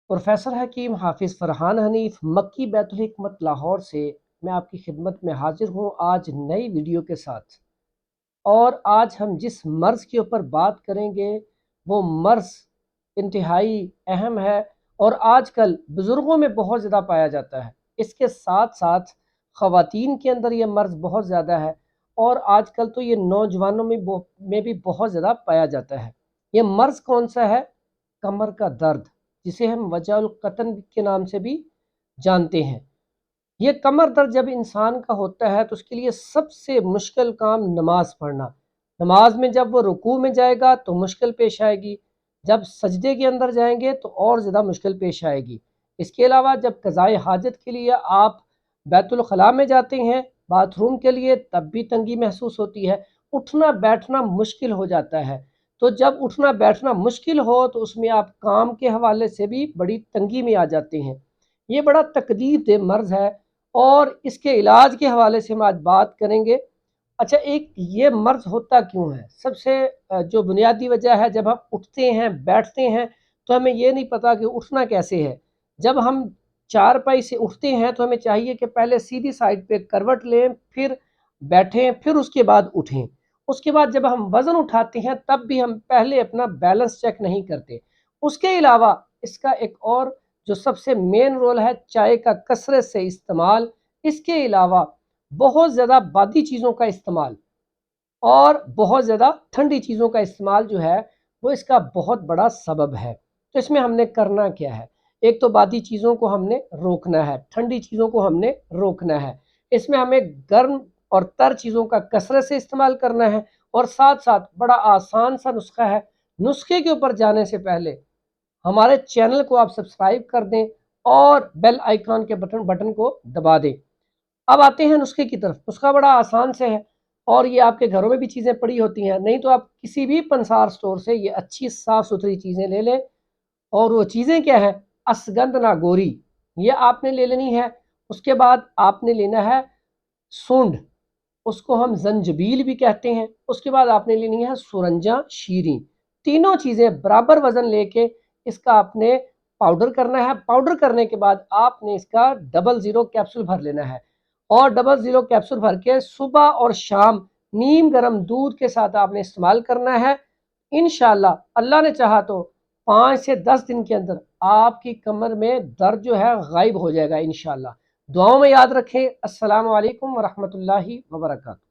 Professor हकीम हाफिज़ फ़रहान हनीफ मक्की बैतुल हिकमत लाहौर से मैं आपकी खिदमत में हाजिर हूँ आज नई वीडियो के साथ। और आज हम जिस मर्ज़ के ऊपर बात करेंगे वो मर्ज़ इंतहाई अहम है और आजकल बुज़ुर्गों में बहुत ज़्यादा पाया जाता है। इसके साथ साथ ख़वातीन के अंदर ये मर्ज़ बहुत ज़्यादा है और आजकल तो ये नौजवानों में भी बहुत ज़्यादा पाया जाता है। ये मर्ज़ कौन सा है? कमर का दर्द, जिसे हम वजअल क़तन के नाम से भी जानते हैं। ये कमर दर्द जब इंसान का होता है तो उसके लिए सबसे मुश्किल काम नमाज पढ़ना। नमाज में जब वो रुकू में जाएगा तो मुश्किल पेश आएगी, जब सजदे के अंदर जाएंगे तो और ज़्यादा मुश्किल पेश आएगी। इसके अलावा जब क़ज़ाए हाजत के लिए आप बैतुल ख़ला में जाते हैं बाथरूम के लिए, तब भी तंगी महसूस होती है, उठना बैठना मुश्किल हो जाता है। तो जब उठना बैठना मुश्किल हो तो उसमें आप काम के हवाले से भी बड़ी तंगी में आ जाते हैं। ये बड़ा तकलीफ दे मर्ज़ है और इसके इलाज के हवाले से हम आज बात करेंगे। अच्छा, एक ये मर्ज़ होता क्यों है? सबसे जो बुनियादी वजह है, जब हम उठते हैं बैठते हैं तो हमें ये नहीं पता कि उठना कैसे है। जब हम चारपाई से उठते हैं तो हमें चाहिए कि पहले सीधी साइड पे करवट लें, फिर बैठें, फिर उसके बाद उठें। उसके बाद जब हम वज़न उठाते हैं तब भी हम पहले अपना बैलेंस चेक नहीं करते। उसके अलावा इसका एक और जो सबसे मेन रोल है, चाय का कसरत से इस्तेमाल, इसके अलावा बहुत ज़्यादा बादी चीज़ों का इस्तेमाल और बहुत ज़्यादा ठंडी चीज़ों का इस्तेमाल जो है वो इसका बहुत बड़ा सबब है। तो इसमें हमने करना क्या है? एक तो बादी चीज़ों को हमने रोकना है, ठंडी चीज़ों को हमने रोकना है। इसमें हमें गर्म और तर चीज़ों का कसरत से इस्तेमाल करना है और साथ साथ बड़ा आसान सा नुस्खा है। नुस्खे के ऊपर जाने से पहले हमारे चैनल को आप सब्सक्राइब कर दें और बेल आइकन के बटन को दबा दें। अब आते हैं नुस्खे की तरफ। नुस्खा बड़ा आसान से है और ये आपके घरों में भी चीज़ें पड़ी होती हैं, नहीं तो आप किसी भी पंसार स्टोर से ये अच्छी साफ़ सुथरी चीज़ें ले लें। और वो चीज़ें क्या हैं? असगंध नागोरी, ये आपने ले लेनी है। उसके बाद आपने लेना है सूंड, उसको हम जंजबील भी कहते हैं। उसके बाद आपने लेनी है सुरंजा शीरी। तीनों चीज़ें बराबर वज़न लेके इसका आपने पाउडर करना है। पाउडर करने के बाद आपने इसका डबल ज़ीरो कैप्सूल भर लेना है और डबल ज़ीरो कैप्सूल भर के सुबह और शाम नीम गर्म दूध के साथ आपने इस्तेमाल करना है। इंशाअल्लाह अल्लाह ने चाहा तो 5 से 10 दिन के अंदर आपकी कमर में दर्द जो है गायब हो जाएगा इंशाअल्लाह। दुआओं में याद रखें। अस्सलामु अलैकुम व रहमतुल्लाहि व बरकातहू।